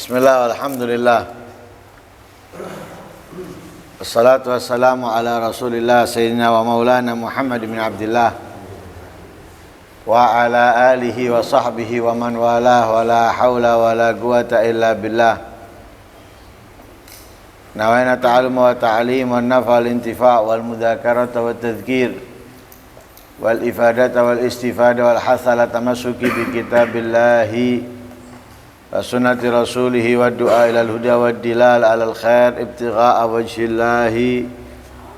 Bismillah, alhamdulillah. Wassalatu wassalamu ala rasulillah Sayyidina wa maulana Muhammad bin Abdillah wa ala alihi wa sahbihi wa man walah wa la hawla wa la quwata illa billah. Nawaina ta'alum wa ta'alim wa nafa al-intifa' wal mudhakarata wa tadhkir wal ifadata wal istifada wal hasala tamassuki bi kitabillahi wa sunnati rasulihi wa du'a ilal huda wa dilal alal khair ibtigha'a wajhillahi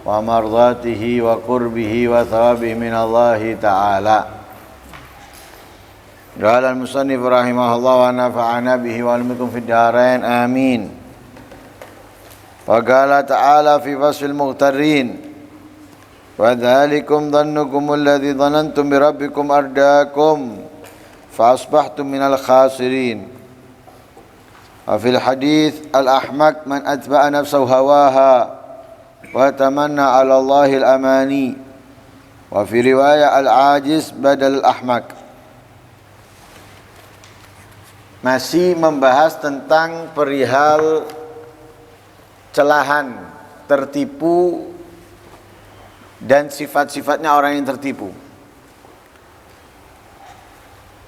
wa mardatihi wa qurbihi wa thawabihi minallahi ta'ala. Qala al-musannif rahimahullah wa nafa'ana bihi wa almikum fid dharain amin. Wa qala ta'ala fi fasfil mughtarrin wa dhalikum dhannukum alladhi dhanantum bi rabbikum ardaakum fa asbahtum minal khasirin. Wa fil hadits al-ahmak man atba'a nafsahu hawaha wa tamanna 'ala Allahil amani. Wa fi riwayah al-ajiz badal al-ahmak. Masih membahas tentang perihal celahan, tertipu dan sifat-sifatnya orang yang tertipu.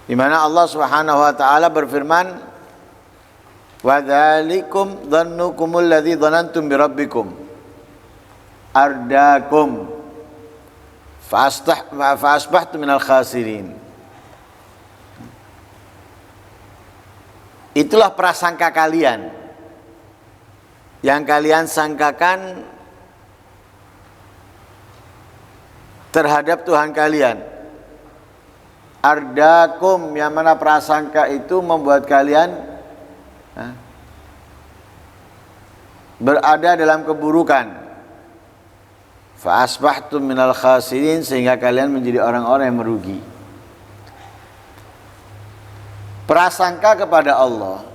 Di mana Allah Subhanahu wa taala berfirman, wa dzalikum dhannukumul ladzi dhanantum bi rabbikum ardaakum fa asbahtum minal khasirin. Itulah prasangka kalian yang kalian sangkakan terhadap Tuhan kalian. Ardaakum, yang mana prasangka itu membuat kalian berada dalam keburukan. Fa asbahtum minal khasirin, sehingga kalian menjadi orang-orang yang merugi. Prasangka kepada Allah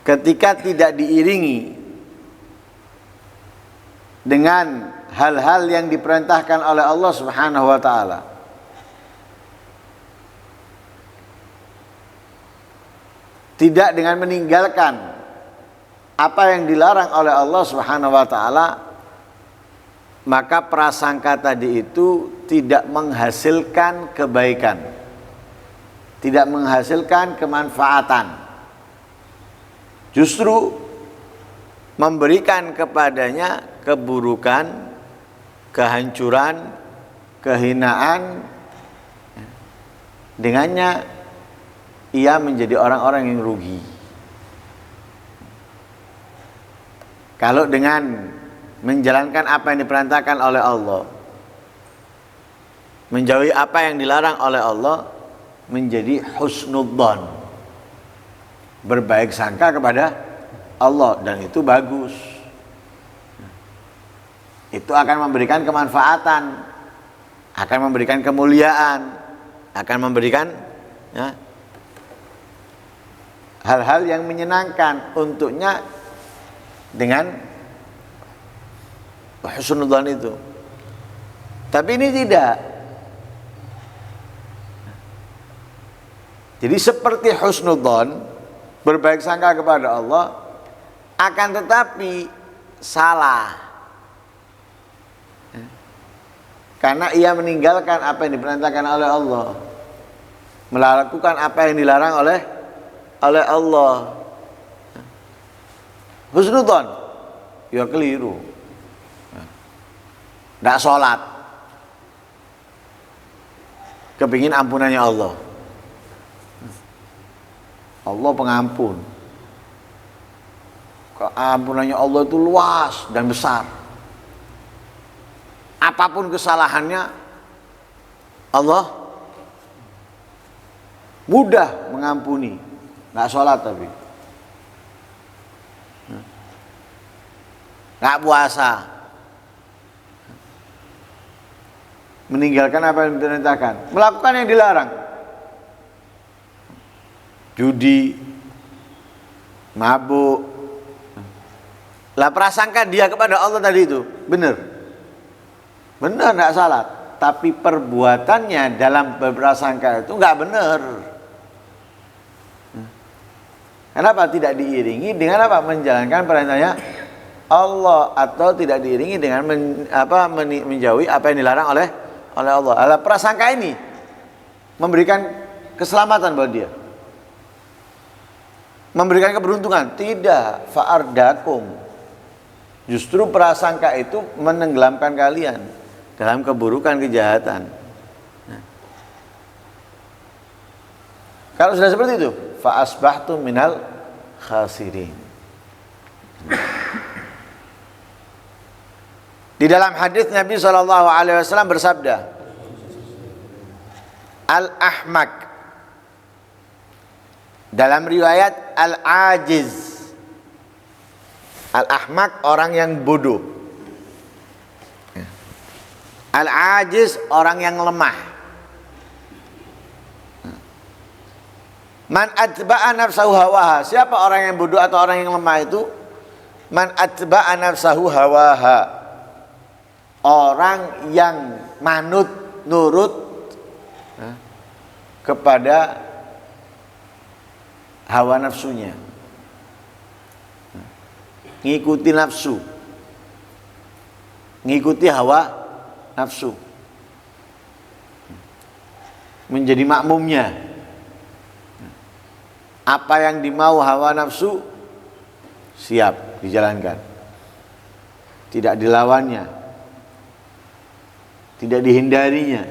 ketika tidak diiringi dengan hal-hal yang diperintahkan oleh Allah Subhanahu wa taala, tidak dengan meninggalkan apa yang dilarang oleh Allah Subhanahu wa taala, maka prasangka tadi itu tidak menghasilkan kebaikan, tidak menghasilkan kemanfaatan. Justru memberikan kepadanya keburukan, kehancuran, kehinaan. Dengannya ia menjadi orang-orang yang rugi. Kalau dengan menjalankan apa yang diperintahkan oleh Allah, menjauhi apa yang dilarang oleh Allah, menjadi husnudzon, berbaik sangka kepada Allah, dan itu bagus. Itu akan memberikan kemanfaatan, akan memberikan kemuliaan, akan memberikan hal-hal yang menyenangkan untuknya dengan husnudzon itu. Tapi ini tidak. Jadi seperti husnudzon, berbaik sangka kepada Allah, akan tetapi salah, karena ia meninggalkan apa yang diperintahkan oleh Allah, melakukan apa yang dilarang oleh Allah. Husnudzon, ya keliru. Tidak sholat, kepingin ampunannya Allah. Allah pengampun. Ampunannya Allah itu luas dan besar. Apapun kesalahannya, Allah mudah mengampuni. Nggak sholat tapi, nggak puasa, meninggalkan apa yang diperintahkan, melakukan yang dilarang, judi, mabuk. Lah prasangka dia kepada Allah tadi itu benar nggak salah, tapi perbuatannya dalam berprasangka itu nggak benar. Kenapa tidak diiringi dengan apa? Menjalankan perintahnya Allah, atau tidak diiringi dengan menjauhi apa yang dilarang oleh Allah. Prasangka ini memberikan keselamatan buat dia, memberikan keberuntungan. Tidak, fa'ardakum. Justru prasangka itu menenggelamkan kalian dalam keburukan, kejahatan. Nah, kalau sudah seperti itu, fa'asbahtum minal khasirin. Di dalam hadis Nabi SAW bersabda, al-ahmak, dalam riwayat al-ajiz. Al-ahmak orang yang bodoh, al-ajiz orang yang lemah. Man atba'a nafsahu hawaha, siapa orang yang bodoh atau orang yang lemah itu? Man atba'a nafsahu hawaha, orang yang manut, nurut kepada hawa nafsunya, ngikuti nafsu, ngikuti hawa nafsu, menjadi makmumnya. Apa yang dimau hawa nafsu siap dijalankan, tidak dilawannya, tidak dihindarinya.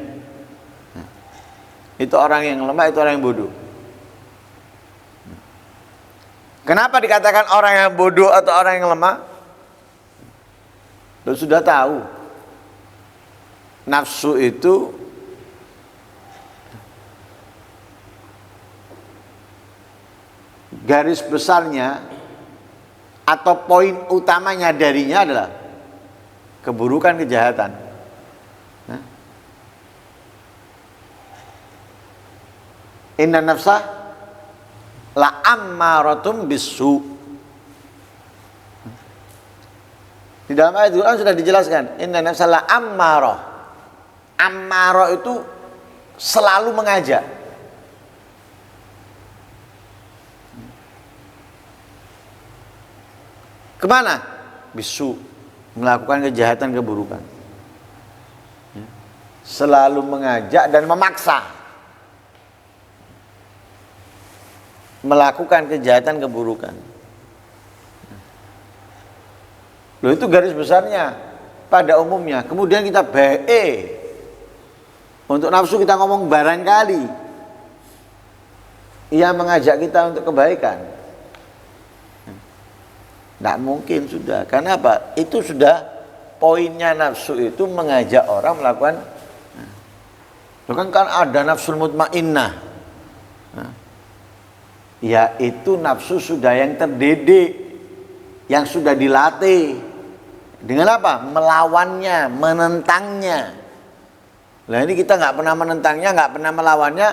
Itu orang yang lemah, itu orang yang bodoh. Kenapa dikatakan orang yang bodoh atau orang yang lemah? Lo sudah tahu, nafsu itu garis besarnya atau poin utamanya darinya adalah keburukan, kejahatan. Inna nafsa la ammaratum bisu. Di dalam ayat Quran sudah dijelaskan, inna nafsa la ammarah. Ammarah itu selalu mengajak. Kemana? Bisu, melakukan kejahatan, keburukan. Selalu mengajak dan memaksa melakukan kejahatan, keburukan. Loh, itu garis besarnya pada umumnya. Kemudian kita untuk nafsu kita ngomong barangkali ia mengajak kita untuk kebaikan. Tidak mungkin sudah. Karena apa? Itu sudah poinnya nafsu itu mengajak orang melakukan. Kan ada nafsul mutmainnah. Ya itu nafsu sudah yang terdidik, yang sudah dilatih. Dengan apa? Melawannya, menentangnya. Nah ini kita nggak pernah menentangnya, nggak pernah melawannya,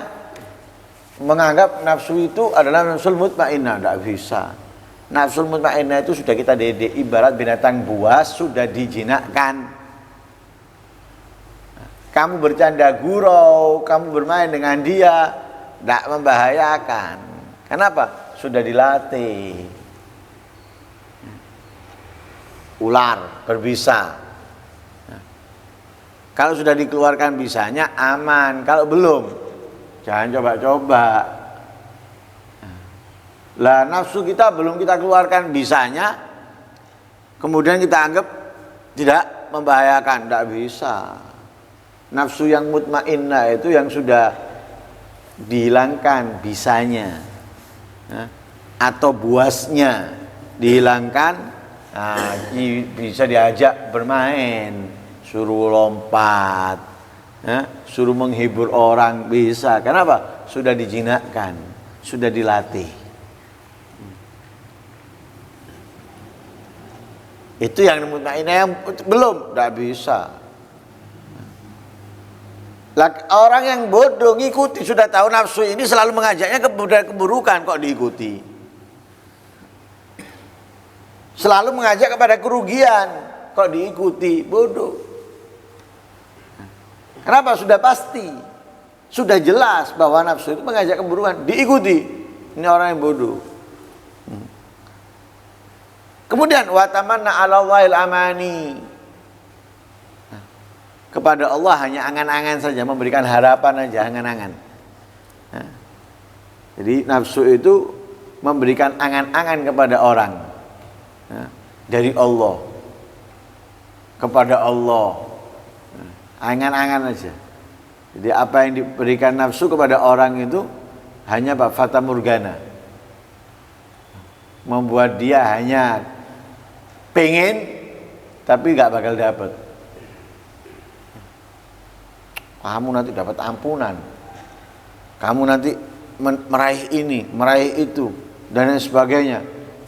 menganggap nafsu itu adalah nafsul mutmainnah. Tidak bisa. Nafsul mutmainnah itu sudah kita didik, ibarat binatang buas sudah dijinakkan. Kamu bercanda gurau, kamu bermain dengan dia, tidak membahayakan. Kenapa? Sudah dilatih. Ular berbisa. Kalau sudah dikeluarkan bisanya aman, kalau belum jangan coba-coba. Lah nafsu kita belum kita keluarkan bisanya, kemudian kita anggap tidak membahayakan, tidak bisa. Nafsu yang mutmainnah itu yang sudah dihilangkan bisanya, atau buasnya dihilangkan, bisa diajak bermain, suruh lompat, suruh menghibur orang bisa. Kenapa? Sudah dijinakkan, sudah dilatih. Itu yang mutmainnah, yang belum, tidak bisa. Orang yang bodoh ngikuti, sudah tahu nafsu ini selalu mengajaknya keburukan, kok diikuti. Selalu mengajak kepada kerugian, kok diikuti, bodoh. Kenapa? Sudah pasti, sudah jelas bahwa nafsu itu mengajak keburukan, diikuti. Ini orang yang bodoh. Kemudian wa tamanna 'ala Allahil amani. Kepada Allah hanya angan-angan saja, memberikan harapan aja, angan-angan. Jadi nafsu itu memberikan angan-angan kepada orang dari Allah, kepada Allah, angan-angan aja. Jadi apa yang diberikan nafsu kepada orang itu hanya fata morgana, membuat dia hanya pengen tapi nggak bakal dapat. Kamu nanti dapat ampunan, kamu nanti meraih ini, meraih itu, dan lain sebagainya.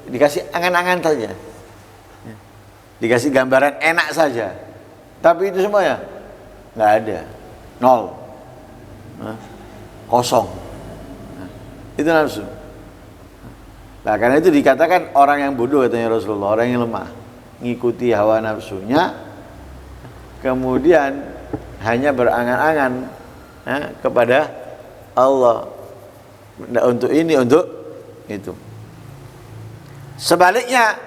Dikasih angan-angan saja, dikasih gambaran enak saja, tapi itu semuanya nggak ada, nol, kosong. Itu nafsu. Nah, karena itu dikatakan orang yang bodoh, katanya Rasulullah, orang yang lemah, ngikuti hawa nafsunya, kemudian hanya berangan-angan kepada Allah, untuk ini, untuk itu. Sebaliknya,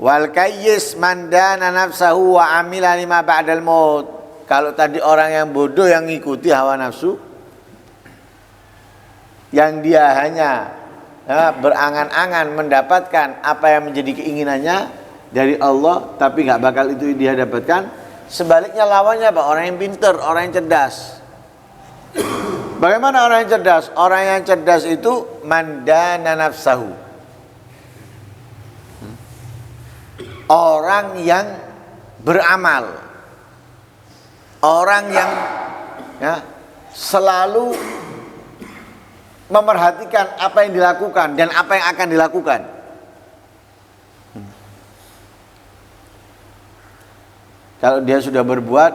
wal kayyis man dana nafsahu wa amila lima ba'dal maut. Kalau tadi orang yang bodoh yang ngikuti hawa nafsu, yang dia hanya berangan-angan mendapatkan apa yang menjadi keinginannya dari Allah, tapi nggak bakal itu dia dapatkan. Sebaliknya lawannya apa? Orang yang pintar, orang yang cerdas. Bagaimana orang yang cerdas? Orang yang cerdas itu mandana nafsahu. Orang yang beramal. Orang yang selalu memerhatikan apa yang dilakukan dan apa yang akan dilakukan. Kalau dia sudah berbuat,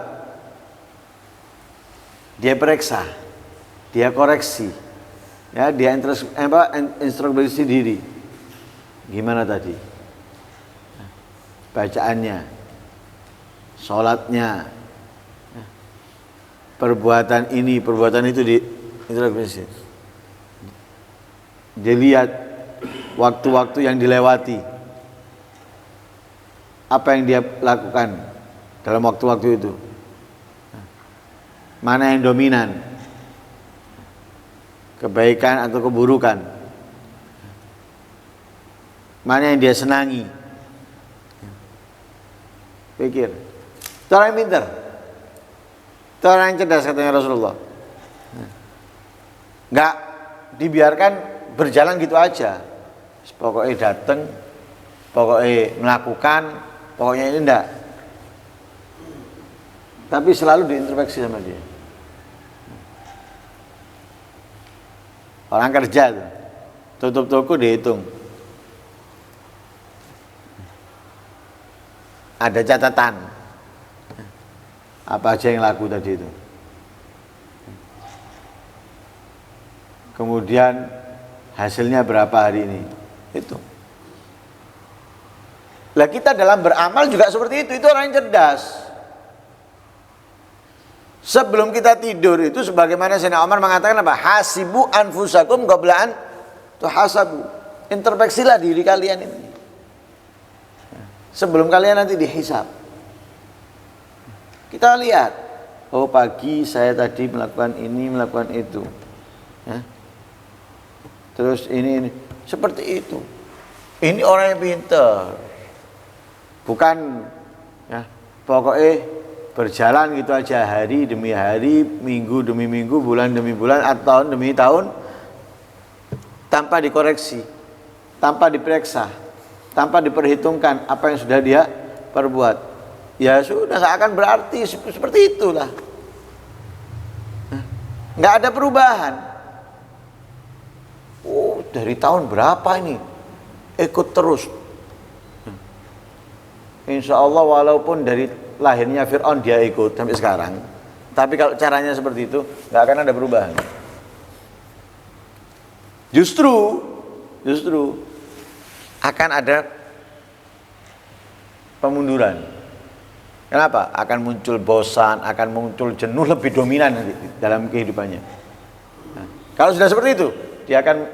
dia periksa, dia koreksi, dia introspeksi diri. Gimana tadi? Bacaannya, sholatnya, perbuatan ini, perbuatan itu di introspeksi. Dia lihat waktu-waktu yang dilewati, apa yang dia lakukan dalam waktu-waktu itu, mana yang dominan, kebaikan atau keburukan, mana yang dia senangi. Pikir, itu orang yang pintar, itu orang yang cerdas, katanya Rasulullah. Nggak dibiarkan berjalan gitu aja, pokoknya datang, pokoknya melakukan, pokoknya ini enggak. Tapi selalu diintrospeksi sama dia. Orang kerja tuh, tutup toko dihitung, ada catatan apa aja yang laku tadi itu. Kemudian hasilnya berapa hari ini, itu. Lah kita dalam beramal juga seperti itu orang yang cerdas. Sebelum kita tidur itu, sebagaimana Sayyidina Umar mengatakan apa? Hasibu anfusakum qabla an tuhasabu. Introspeksilah diri kalian ini sebelum kalian nanti dihisab. Kita lihat, oh pagi saya tadi melakukan ini, melakukan itu, terus ini seperti itu. Ini orang yang pintar, bukan pokoknya berjalan gitu aja, hari demi hari, minggu demi minggu, bulan demi bulan, atau tahun demi tahun, tanpa dikoreksi, tanpa diperiksa, tanpa diperhitungkan apa yang sudah dia perbuat. Ya sudah, nggak akan berarti seperti itulah. Nggak ada perubahan. Oh, dari tahun berapa ini ikut terus. Insya Allah walaupun dari lahirnya Fir'aun dia ikut sampai sekarang, tapi kalau caranya seperti itu nggak akan ada perubahan. Justru akan ada pemunduran. Kenapa? Akan muncul bosan, akan muncul jenuh lebih dominan nanti dalam kehidupannya. Nah, kalau sudah seperti itu, dia akan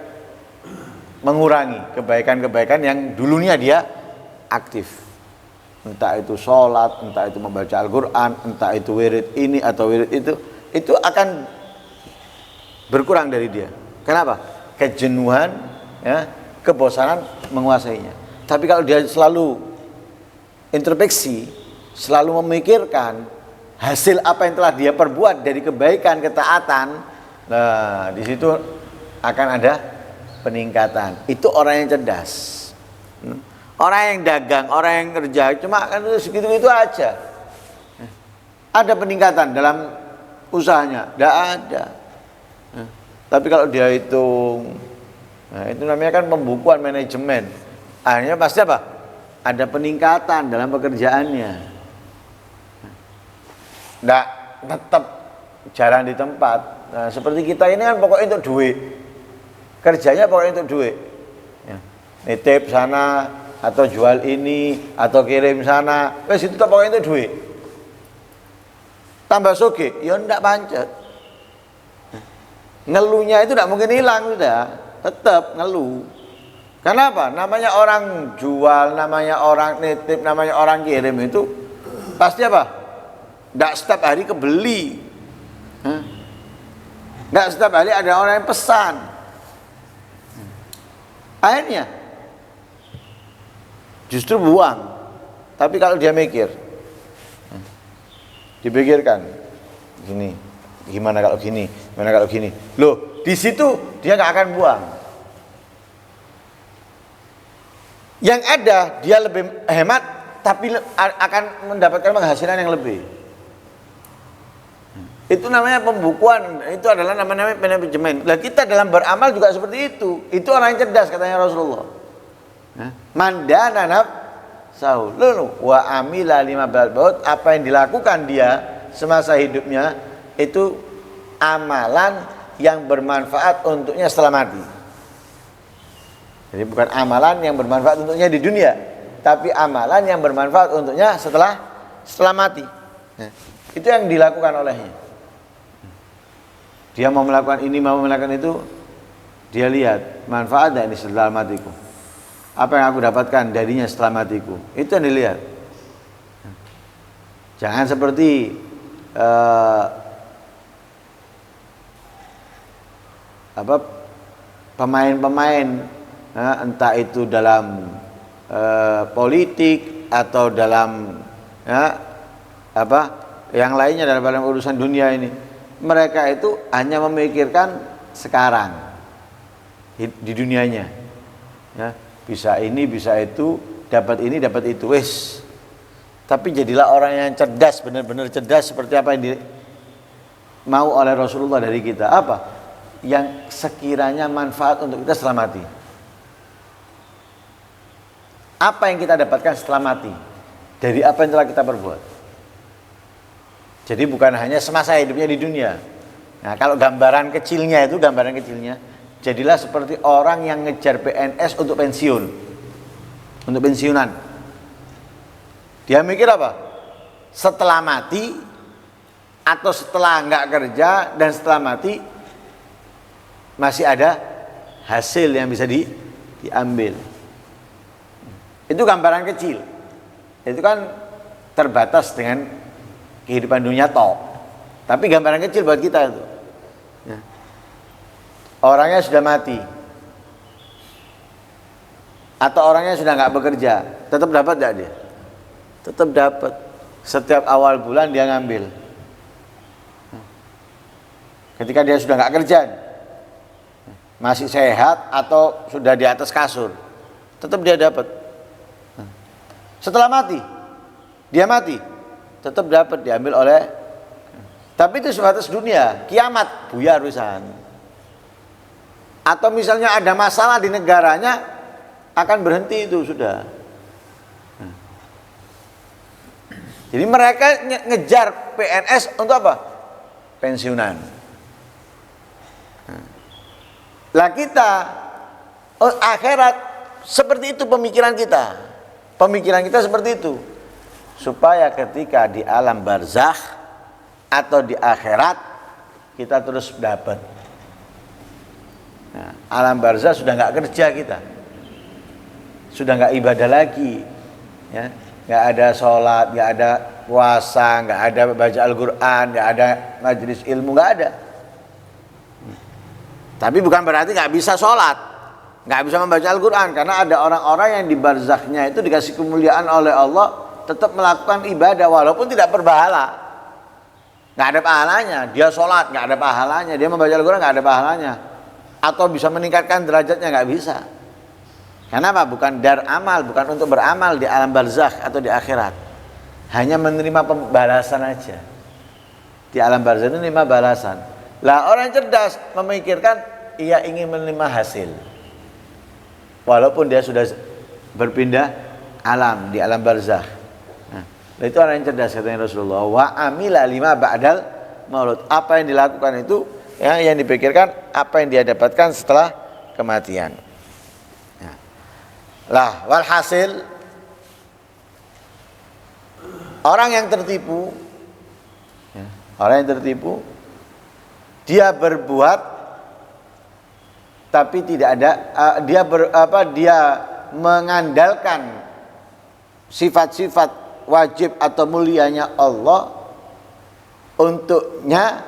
mengurangi kebaikan-kebaikan yang dulunya dia aktif. Entah itu sholat, entah itu membaca Al-Quran, entah itu wirid ini atau wirid itu akan berkurang dari dia. Kenapa? Kejenuhan, ya, kebosanan menguasainya. Tapi kalau dia selalu introspeksi, selalu memikirkan hasil apa yang telah dia perbuat dari kebaikan, ketaatan, nah di situ akan ada peningkatan. Itu orang yang cerdas. Orang yang dagang, orang yang kerja cuma kan segitu-gitu aja. Ada peningkatan dalam usahanya? Tidak ada. Tapi kalau dia hitung, nah itu namanya kan pembukuan manajemen. Akhirnya pasti apa? Ada peningkatan dalam pekerjaannya. Tidak tetap jalan di tempat. Nah, seperti kita ini kan pokoknya untuk duit. Kerjanya pokoknya untuk duit. Ya. Nitip sana atau jual ini atau kirim sana. Wes itu pokoknya untuk duit. Tambah soge, ya ndak pancet. Ngeluhnya itu tidak mungkin hilang sudah, tetap ngeluh. Kenapa? Namanya orang jual, namanya orang nitip, namanya orang kirim itu pasti apa? Tidak setiap hari kebeli, tidak setiap hari ada orang yang pesan. Akhirnya justru buang. Tapi kalau dia mikir, dipikirkan gini, gimana kalau gini, gimana kalau gini. Loh, di situ dia nggak akan buang. Yang ada dia lebih hemat, tapi akan mendapatkan penghasilan yang lebih. Itu namanya pembukuan. Itu adalah namanya manajemen. Lah kita dalam beramal juga seperti itu. Itu orang yang cerdas katanya Rasulullah. Mandana nafsahu wa amila lima baut. Apa yang dilakukan dia semasa hidupnya itu amalan yang bermanfaat untuknya setelah mati. Jadi bukan amalan yang bermanfaat untuknya di dunia, tapi amalan yang bermanfaat untuknya setelah mati. Itu yang dilakukan olehnya. Dia mau melakukan ini, mau melakukan itu, dia lihat manfaat dari setelah matiku. Apa yang aku dapatkan darinya setelah matiku. Itu yang dilihat. Jangan seperti pemain-pemain, entah itu dalam politik atau dalam yang lainnya dalam urusan dunia ini. Mereka itu hanya memikirkan sekarang di dunianya, ya, bisa ini, bisa itu, dapat ini, dapat itu, wes. Tapi jadilah orang yang cerdas, benar-benar cerdas seperti apa yang mau oleh Rasulullah dari kita. Apa? Yang sekiranya manfaat untuk kita setelah mati. Apa yang kita dapatkan setelah mati dari apa yang telah kita perbuat. Jadi bukan hanya semasa hidupnya di dunia. Nah, kalau gambaran kecilnya, jadilah seperti orang yang ngejar PNS untuk pensiun, untuk pensiunan. Dia mikir apa? Setelah mati atau setelah nggak kerja dan setelah mati masih ada hasil yang bisa diambil. Itu gambaran kecil. Itu kan terbatas dengan kehidupan dunia toh. Tapi gambaran kecil buat kita itu. Ya. Orangnya sudah mati. Atau orangnya sudah nggak bekerja, tetap dapat nggak dia? Tetap dapat. Setiap awal bulan dia ngambil. Ketika dia sudah nggak kerja, masih sehat atau sudah di atas kasur, tetap dia dapat. Setelah mati, dia mati, tetap dapat diambil oleh. Tapi itu sebatas dunia, kiamat buyar urusan. Atau misalnya ada masalah di negaranya, akan berhenti itu sudah. Jadi mereka ngejar PNS untuk apa? Pensiunan. Lah kita akhirat seperti itu pemikiran kita. Pemikiran kita seperti itu. Supaya ketika di alam barzakh atau di akhirat kita terus dapat. Nah, alam barzah sudah nggak kerja kita, sudah nggak ibadah lagi, ya, nggak ada sholat, nggak ada puasa, nggak ada baca Al-Quran, nggak ada majelis ilmu, nggak ada. Tapi bukan berarti nggak bisa sholat, nggak bisa membaca Al-Quran, karena ada orang-orang yang di barzahnya itu dikasih kemuliaan oleh Allah, tetap melakukan ibadah walaupun tidak berpahala. Nggak ada pahalanya, dia sholat nggak ada pahalanya, dia membaca Al-Quran nggak ada pahalanya, atau bisa meningkatkan derajatnya, nggak bisa. Kenapa? Bukan dar amal, bukan untuk beramal di alam barzakh atau di akhirat, hanya menerima pembalasan aja. Di alam barzakh itu menerima balasan. Lah orang cerdas memikirkan ia ingin menerima hasil, walaupun dia sudah berpindah alam di alam barzakh. Nah, itu orang yang cerdas, katanya Rasulullah. Wa amila lima ba'dal maut. Apa yang dilakukan itu, ya, yang dipikirkan apa yang dia dapatkan setelah kematian. Nah. Lah, walhasil orang yang tertipu, ya, orang yang tertipu, dia berbuat tapi tidak ada dia mengandalkan sifat-sifat wajib atau mulianya Allah untuknya,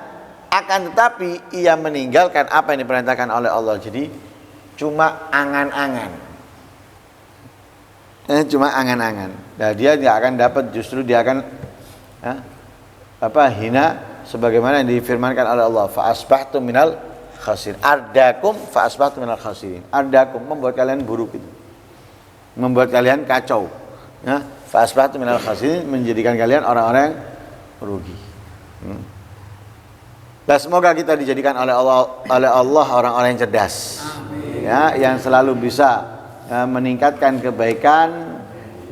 akan tetapi ia meninggalkan apa yang diperintahkan oleh Allah. Jadi cuma angan-angan, cuma angan-angan. Nah, dia tidak akan dapat, justru dia akan hina, sebagaimana yang difirmankan oleh Allah, fa asbahtum minal khasirin. Ardakum fa asbahtum minal khasirin. Ardakum, membuat kalian buruk itu, membuat kalian kacau, ya. Fa asbahtum minal khasirin, menjadikan kalian orang-orang yang rugi. Dan semoga kita dijadikan oleh Allah orang-orang yang cerdas. Amin. Ya, yang selalu bisa meningkatkan kebaikan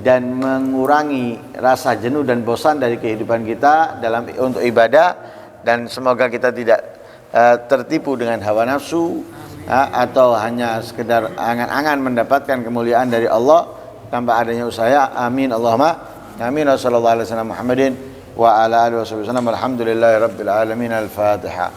dan mengurangi rasa jenuh dan bosan dari kehidupan kita untuk ibadah, dan semoga kita tidak tertipu dengan hawa nafsu, atau hanya sekedar angan-angan mendapatkan kemuliaan dari Allah tanpa adanya usaha. Amin Allahumma amin. Wassallallahu alaihi wasallam Muhammadin wa ala alihi wasallam. Alhamdulillahirabbil alamin. Al-Fatihah.